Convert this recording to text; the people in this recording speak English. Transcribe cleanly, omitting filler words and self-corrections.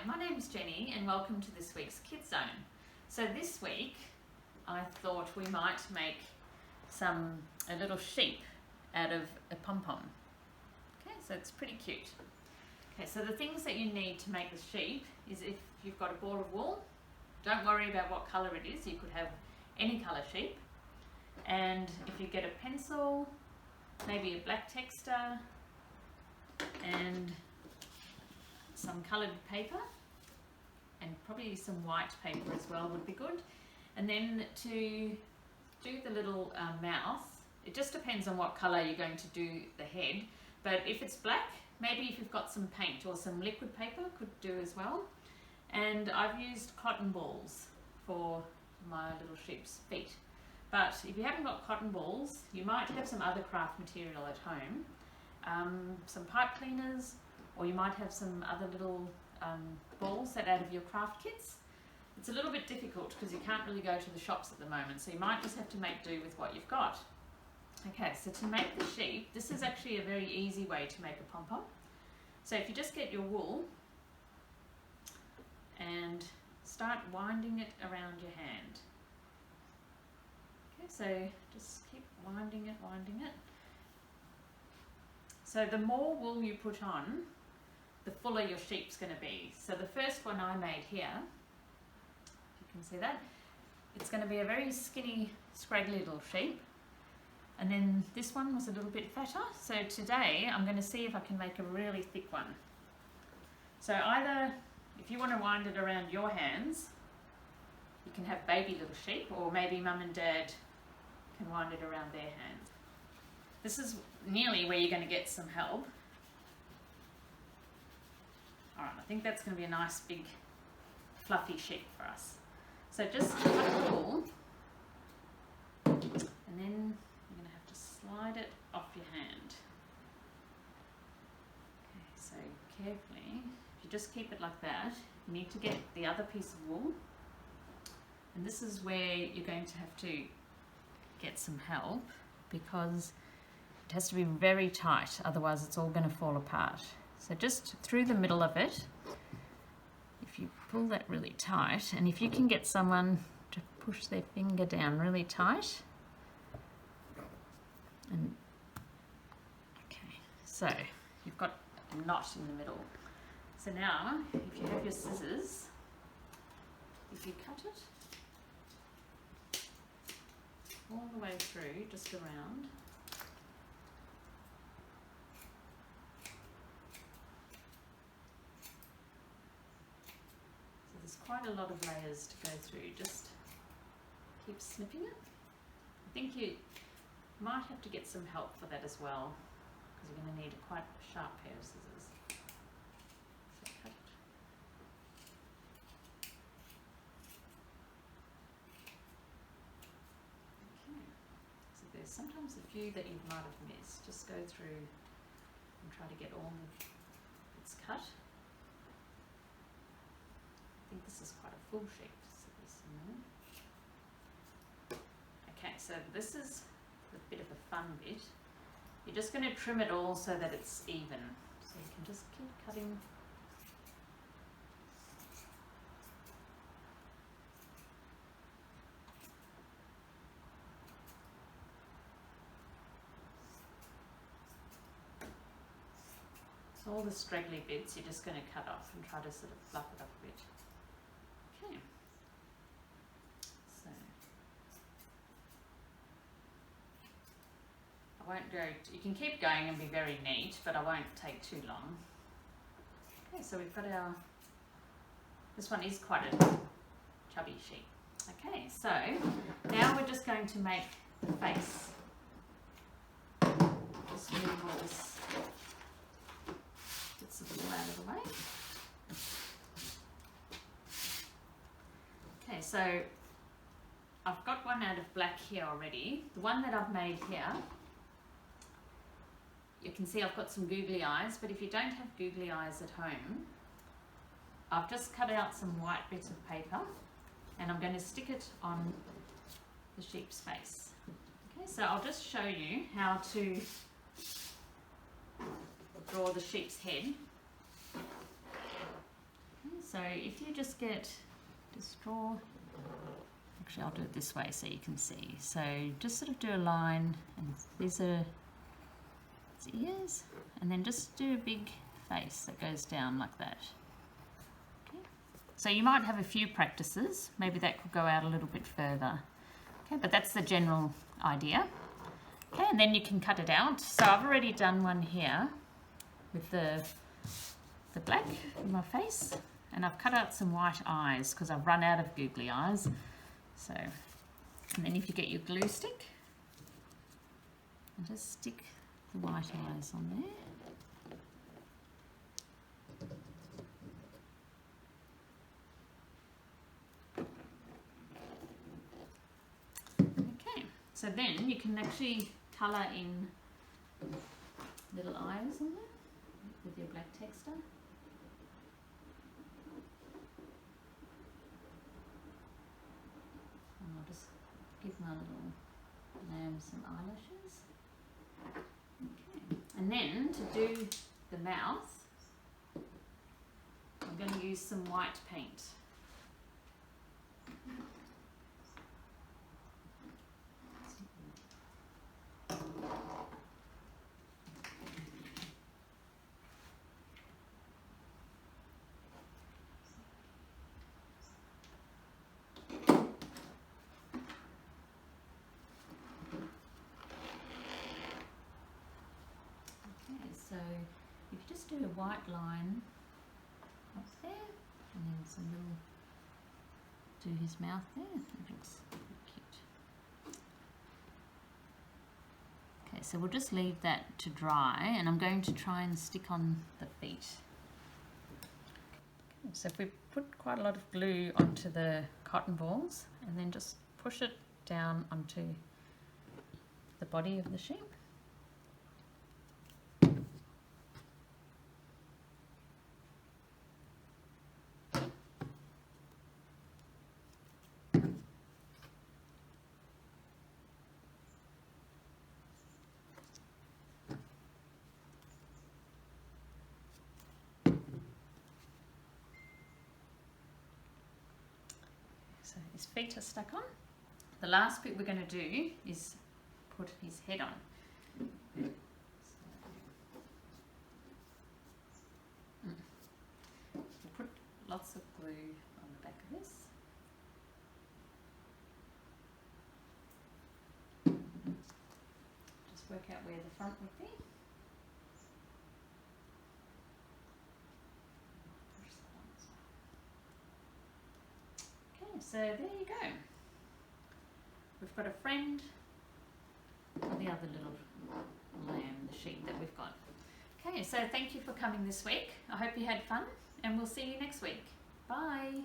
my name's Jenny and welcome to this week's Kids Zone. So this week I thought we might make a little sheep out of a pom-pom. Okay, so it's pretty cute. Okay, so the things that you need to make the sheep is if you've got a ball of wool, don't worry about what colour it is, you could have any colour sheep. And if you get a pencil, maybe a black texter, and some coloured paper, and probably some white paper as well would be good. And then to do the little mouth, it just depends on what colour you're going to do the head, but if it's black, maybe if you've got some paint or some liquid paper could do as well. And I've used cotton balls for my little sheep's feet, but if you haven't got cotton balls, you might have some other craft material at home, some pipe cleaners, or you might have some other little balls that out of your craft kits. It's a little bit difficult because you can't really go to the shops at the moment, so you might just have to make do with what you've got. Okay, so to make the sheep, this is actually a very easy way to make a pom-pom. So if you just get your wool and start winding it around your hand. Okay, so just keep winding it. So the more wool you put on, the fuller your sheep's going to be. So the first one I made here, you can see that, it's going to be a very skinny, scraggly little sheep. And then this one was a little bit fatter. So today I'm going to see if I can make a really thick one. So either, if you want to wind it around your hands, you can have baby little sheep, or maybe mum and dad can wind it around their hands. This is nearly where you're going to get some help. Alright, I think that's going to be a nice big fluffy sheep for us. So just cut the wool, and then you're going to have to slide it off your hand. Okay, so carefully, if you just keep it like that, you need to get the other piece of wool, and this is where you're going to have to get some help because it has to be very tight, otherwise it's all going to fall apart. So just through the middle of it, if you pull that really tight, and if you can get someone to push their finger down really tight, and okay, so you've got a knot in the middle. So now, if you have your scissors, if you cut it all the way through, just around, quite a lot of layers to go through. Just keep snipping it. I think you might have to get some help for that as well, because you're going to need a quite sharp pair of scissors. So cut it. Okay. So there's sometimes a few that you might have missed. Just go through and try to get all it's cut. I think this is quite a full shape. Okay, so this is a bit of a fun bit. You're just going to trim it all so that it's even. So you can just keep cutting. So all the straggly bits you're just going to cut off and try to sort of fluff it up a bit. Okay, so I won't go, you can keep going and be very neat, but I won't take too long. Okay, so we've got this one is quite a chubby sheep. Okay, so now we're just going to make the face. Just move all this bits of wool out of the way. Okay, so I've got one out of black here already. The one that I've made here, you can see I've got some googly eyes, but if you don't have googly eyes at home, I've just cut out some white bits of paper and I'm going to stick it on the sheep's face. Okay, so I'll just show you how to draw the sheep's head. So if you just draw, actually I'll do it this way so you can see. So just sort of do a line, and these are its ears, and then just do a big face that goes down like that. Okay. So you might have a few practices, maybe that could go out a little bit further. Okay, but that's the general idea. Okay, and then you can cut it out. So I've already done one here with the black in my face, and I've cut out some white eyes because I've run out of googly eyes. So, and then if you get your glue stick, and just stick the white eyes on there. Okay, so then you can actually colour in little eyes on there with your black texture. And I'll just give my little lamb some eyelashes. Okay. And then to do the mouth, I'm going to use some white paint. So if you just do a white line up there, and then some little, do his mouth there, it looks pretty cute. Okay, so we'll just leave that to dry, and I'm going to try and stick on the feet. Okay, so if we put quite a lot of glue onto the cotton balls, and then just push it down onto the body of the sheep. So his feet are stuck on. The last bit we're going to do is put his head on. We'll put lots of glue on the back of this. Just work out where the front would be. So there you go. We've got a friend for the other little lamb, the sheep that we've got. Okay, so thank you for coming this week. I hope you had fun, and we'll see you next week. Bye.